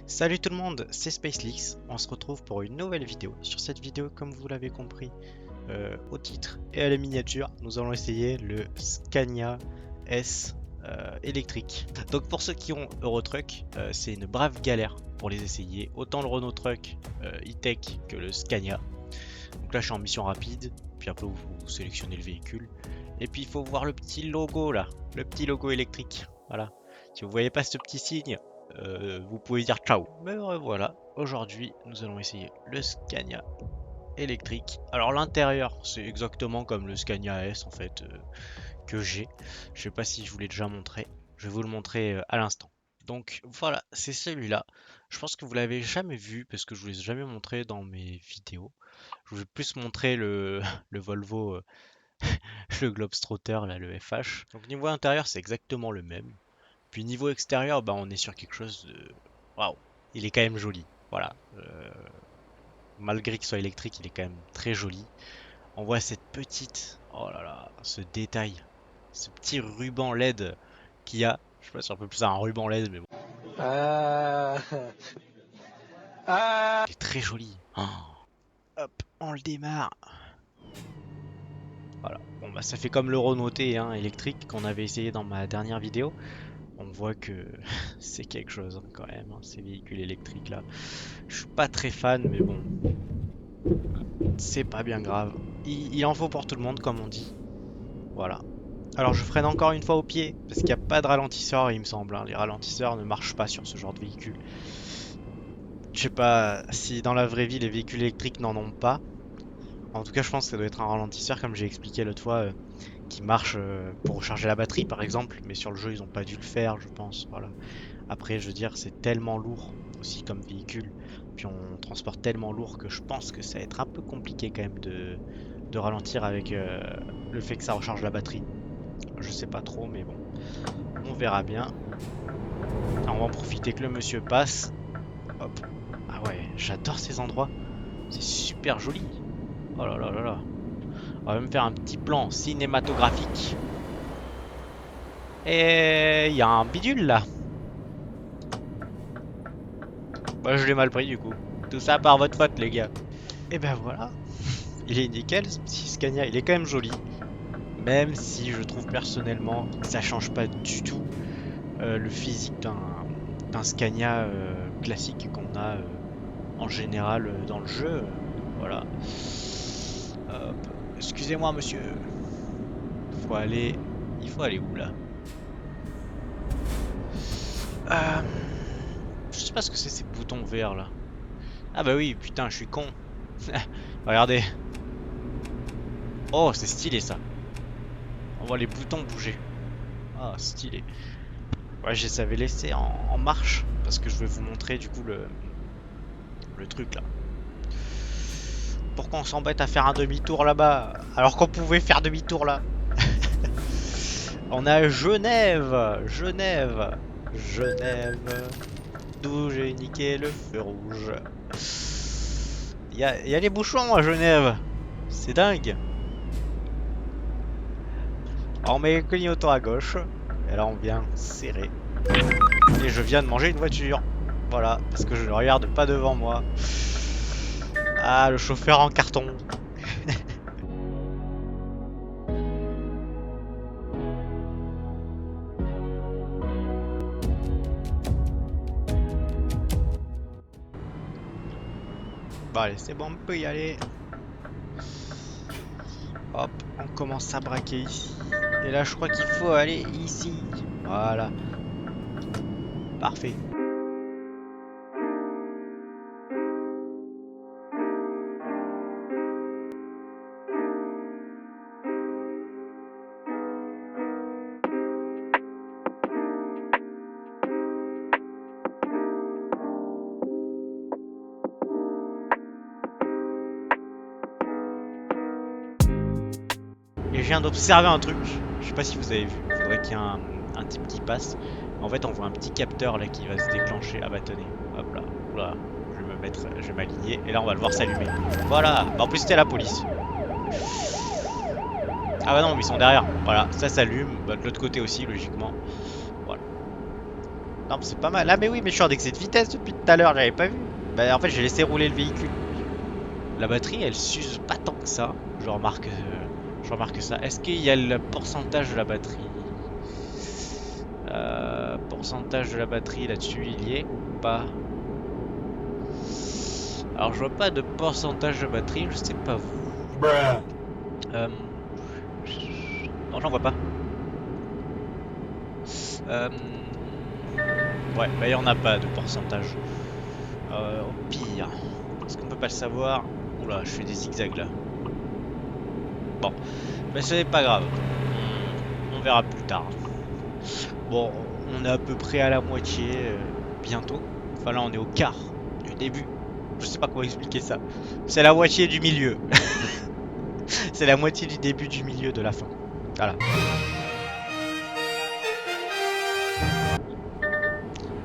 Salut tout le monde, c'est SpaceLix. On se retrouve pour une nouvelle vidéo. Sur cette vidéo, comme vous l'avez compris au titre et à la miniature, nous allons essayer le Scania S électrique. Donc pour ceux qui ont Eurotruck, c'est une brave galère pour les essayer. Autant le Renault Truck e-tech que le Scania. Donc là je suis en mission rapide, puis après vous sélectionnez le véhicule. Et puis il faut voir le petit logo là, le petit logo électrique. Voilà. Si vous voyez pas ce petit signe, vous pouvez dire ciao. Mais voilà, aujourd'hui nous allons essayer le Scania électrique. Alors l'intérieur c'est exactement comme le Scania S en fait que j'ai. Je sais pas si je vous l'ai déjà montré. Je vais vous le montrer à l'instant. Donc voilà, c'est celui-là. Je pense que vous l'avez jamais vu parce que je vous l'ai jamais montré dans mes vidéos. Je vais plus montrer le Volvo, le Globetrotter, là, le FH. Donc niveau intérieur c'est exactement le même. Puis niveau extérieur, bah, on est sur quelque chose de... Waouh, il est quand même joli. Voilà. Malgré qu'il soit électrique, il est quand même très joli. On voit cette petite... Oh là là, ce détail. Ce petit ruban LED qu'il y a. Je sais pas si on peut plus ça un ruban LED, mais bon. Ah, ah. Il est très joli. Oh. Hop, on le démarre. Voilà. Bon bah ça fait comme le Renault T hein, électrique qu'on avait essayé dans ma dernière vidéo. On voit que c'est quelque chose hein, quand même, hein, ces véhicules électriques là. Je suis pas très fan, mais bon, c'est pas bien grave. Il en faut pour tout le monde, comme on dit. Voilà. Alors je freine encore une fois au pied, parce qu'il n'y a pas de ralentisseur, il me semble, hein. Les ralentisseurs ne marchent pas sur ce genre de véhicule. Je sais pas si dans la vraie vie les véhicules électriques n'en ont pas. En tout cas, je pense que ça doit être un ralentisseur, comme j'ai expliqué l'autre fois, qui marche pour recharger la batterie, par exemple. Mais sur le jeu, ils n'ont pas dû le faire, je pense. Voilà. Après, je veux dire, c'est tellement lourd aussi comme véhicule. Puis on transporte tellement lourd que je pense que ça va être un peu compliqué quand même de ralentir avec le fait que ça recharge la batterie. Je sais pas trop, mais bon, on verra bien. Alors, on va en profiter que le monsieur passe. Hop. Ah ouais, j'adore ces endroits. C'est super joli. Oh là là là là. On va même faire un petit plan cinématographique. Et il y a un bidule là. Bah, je l'ai mal pris du coup. Tout ça par votre faute, les gars. Et ben voilà. Il est nickel ce petit Scania. Il est quand même joli. Même si je trouve personnellement que ça change pas du tout le physique d'un Scania classique qu'on a en général dans le jeu. Voilà. Hop. Excusez-moi, monsieur. Faut aller. Il faut aller où là? Euh, Je sais pas ce que c'est ces boutons verts là. Ah bah oui, putain, je suis con. Regardez. Oh, c'est stylé ça. On voit les boutons bouger. Ah, stylé. Ouais, je les avais laissés en marche parce que je vais vous montrer du coup le truc là. Pourquoi on s'embête à faire un demi-tour là-bas alors qu'on pouvait faire demi-tour là? On a Genève, Genève, Genève, d'où j'ai niqué le feu rouge. Y a les bouchons à Genève, c'est dingue. Alors on met le clignotant à gauche, et là on vient serrer. Et je viens de manger une voiture. Voilà, parce que je ne regarde pas devant moi. Ah, le chauffeur en carton. Bon allez, c'est bon, on peut y aller. Hop, on commence à braquer ici. Et là, je crois qu'il faut aller ici. Voilà, parfait. Et je viens d'observer un truc. Je sais pas si vous avez vu. Il faudrait qu'il y ait un type qui passe. En fait, on voit un petit capteur là qui va se déclencher. Ah bah tenez, hop là, voilà. Je vais me mettre, je vais m'aligner et là on va le voir s'allumer. Voilà. Bah, en plus c'était la police. Ah bah non, mais ils sont derrière. Voilà, ça s'allume. Bah, de l'autre côté aussi, logiquement. Voilà. Non, mais c'est pas mal. Ah, mais oui, mais je suis en excès de vitesse depuis tout à l'heure, j'avais pas vu. Bah, en fait, j'ai laissé rouler le véhicule. La batterie, elle s'use pas tant que ça. Je remarque ça. Est-ce qu'il y a le pourcentage de la batterie? Pourcentage de la batterie là-dessus, il y est ou pas? Alors, je vois pas de pourcentage de batterie, je sais pas vous. Euh, Non, j'en vois pas. Euh, Ouais, bah, il y en a pas de pourcentage. Au pire, est-ce qu'on peut pas le savoir? Oula, je fais des zigzags là. Bon, mais c'est pas grave. On verra plus tard. Bon, on est à peu près à la moitié bientôt. Enfin là, on est au quart du début. Je sais pas comment expliquer ça. C'est la moitié du milieu. C'est la moitié du début du milieu de la fin. Voilà.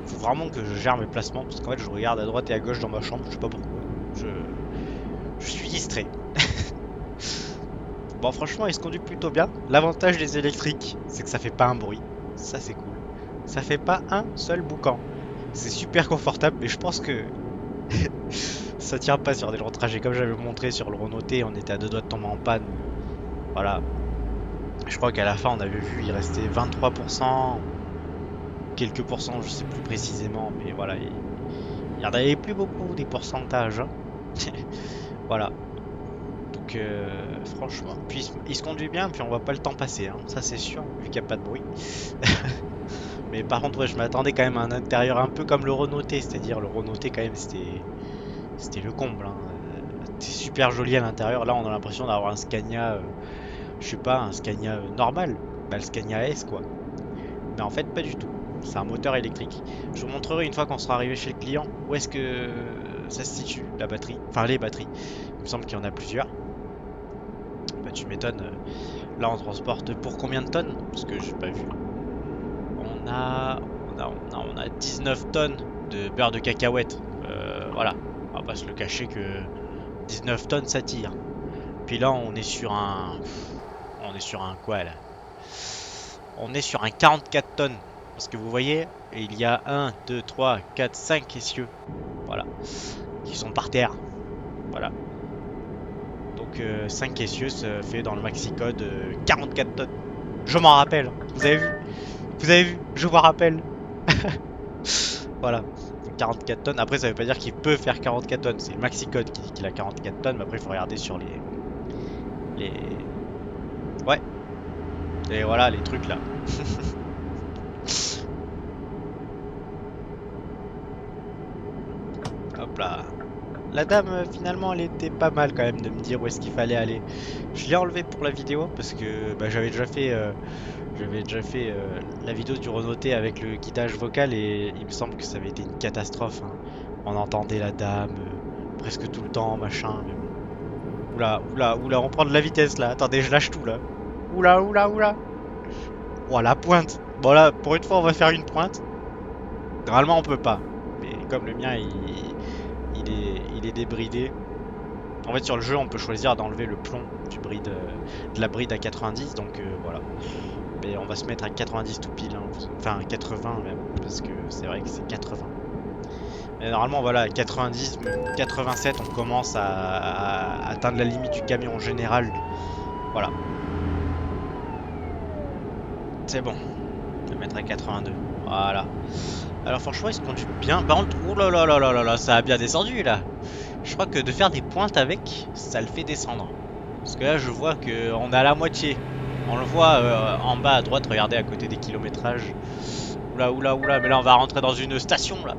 Faut vraiment que je gère mes placements parce qu'en fait, je regarde à droite et à gauche dans ma chambre. Je sais pas pourquoi. Je, je suis distrait. Bon, franchement, il se conduit plutôt bien. L'avantage des électriques, c'est que ça fait pas un bruit. Ça, c'est cool. Ça fait pas un seul boucan. C'est super confortable, mais je pense que ça tient pas sur des longs trajets. Comme j'avais montré sur le Renault T, on était à deux doigts de tomber en panne. Voilà. Je crois qu'à la fin, on avait vu, il restait 23%, quelques pourcents, je sais plus précisément, mais voilà. Il y en avait plus beaucoup des pourcentages, hein. Voilà. Donc, franchement, puis il se conduit bien, puis on voit pas le temps passer, hein. Ça, c'est sûr, vu qu'il n'y a pas de bruit. Mais par contre, ouais, je m'attendais quand même à un intérieur un peu comme le Renault T, c'est-à-dire le Renault T, quand même, c'était le comble, hein. C'est super joli à l'intérieur. Là, on a l'impression d'avoir un Scania, je sais pas, un Scania normal. Bah, le Scania S, quoi. Mais en fait, pas du tout. C'est un moteur électrique. Je vous montrerai une fois qu'on sera arrivé chez le client où est-ce que ça se situe, la batterie. Enfin, les batteries. Il me semble qu'il y en a plusieurs. Bah, tu m'étonnes. Là, on transporte pour combien de tonnes? Parce que j'ai pas vu. On a 19 tonnes de beurre de cacahuète. Voilà. On va pas se le cacher que 19 tonnes, ça tire. Puis là, on est sur un quoi là? On est sur un 44 tonnes. Parce que vous voyez, il y a 1, 2, 3, 4, 5 essieux. Voilà. Qui sont par terre. Voilà. Donc 5 essieux, ça fait dans le maxi-code 44 tonnes. Je m'en rappelle. Vous avez vu? Vous avez vu? Je m'en rappelle. Voilà. 44 tonnes. Après, ça veut pas dire qu'il peut faire 44 tonnes. C'est le maxi-code qui dit qu'il a 44 tonnes. Mais après, il faut regarder sur les... Ouais. Et voilà, les trucs là. Hop là. La dame, finalement, elle était pas mal quand même de me dire où est-ce qu'il fallait aller. Je l'ai enlevé pour la vidéo parce que bah, j'avais déjà fait la vidéo du Renault T avec le guidage vocal et il me semble que ça avait été une catastrophe, hein. On entendait la dame presque tout le temps, machin. Mais bon. Oula, oula, oula, on prend de la vitesse là. Attendez, je lâche tout là. Oula, oula, oula. Oh, la pointe. Bon là, pour une fois, on va faire une pointe. Normalement, on peut pas. Mais comme le mien, il est débridé. En fait, sur le jeu, on peut choisir d'enlever le plomb de la bride à 90. Donc voilà. Mais on va se mettre à 90 tout pile, hein. Enfin 80 même, parce que c'est vrai que c'est 80. Mais normalement, voilà, 90, 87, on commence à atteindre la limite du camion en général. Voilà, c'est bon. Je vais mettre à 82. Voilà. Alors franchement, il se conduit bien. Par contre, ouh là là là là là là, ça a bien descendu là. Je crois que de faire des pointes avec, ça le fait descendre. Parce que là, je vois que on est à la moitié. On le voit en bas à droite, regardez à côté des kilométrages. Oula, oula, oula, mais là on va rentrer dans une station là.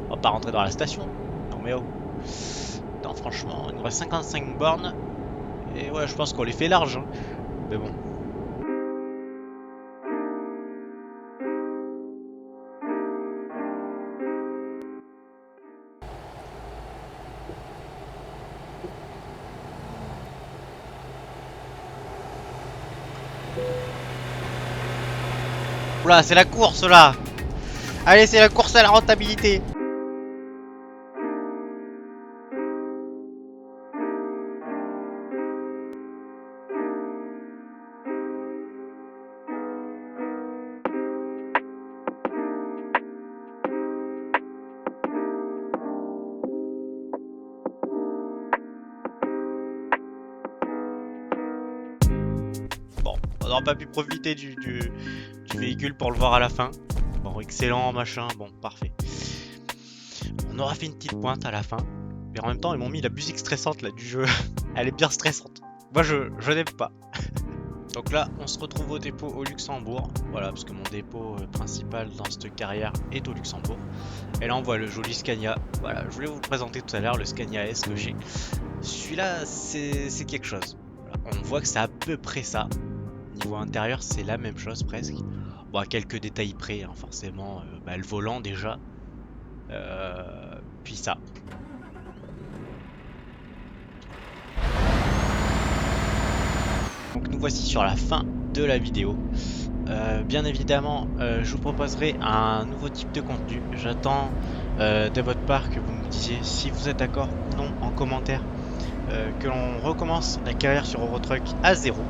On va pas rentrer dans la station. Non mais oh. Non, franchement, il nous reste 55 bornes. Et ouais, je pense qu'on les fait larges, hein. Mais bon. Oula, c'est la course là. Allez, c'est la course à la rentabilité. n'aura pas pu profiter du véhicule pour le voir à la fin. Bon, excellent, machin, bon, parfait. On aura fait une petite pointe à la fin. Mais en même temps, ils m'ont mis la musique stressante là du jeu. Elle est bien stressante. Moi, je n'aime pas. Donc là, on se retrouve au dépôt au Luxembourg. Voilà, parce que mon dépôt principal dans cette carrière est au Luxembourg. Et là, on voit le joli Scania. Voilà, je voulais vous le présenter tout à l'heure, le Scania S que j'ai. Celui-là, c'est quelque chose. Voilà, on voit que c'est à peu près ça. Niveau intérieur, c'est la même chose presque. Bon, à quelques détails près, hein, forcément. Le volant déjà. Puis ça. Donc nous voici sur la fin de la vidéo. Bien évidemment, je vous proposerai un nouveau type de contenu. J'attends de votre part que vous me disiez si vous êtes d'accord ou non en commentaire que l'on recommence la carrière sur Eurotruck à zéro.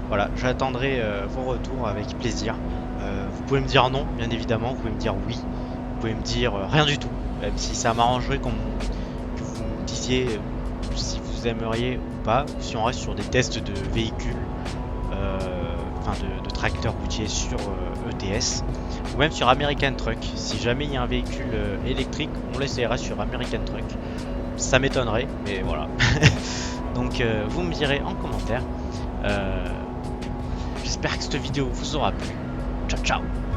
Voilà, j'attendrai vos retours avec plaisir. Vous pouvez me dire non, bien évidemment, vous pouvez me dire oui, vous pouvez me dire rien du tout, même si ça m'arrangerait que vous me disiez si vous aimeriez ou pas, ou si on reste sur des tests de véhicules, de tracteurs routiers sur ETS, ou même sur American Truck. Si jamais il y a un véhicule électrique, on l'essayera sur American Truck. Ça m'étonnerait, mais voilà. Donc vous me direz en commentaire. J'espère que cette vidéo vous aura plu. Ciao ciao.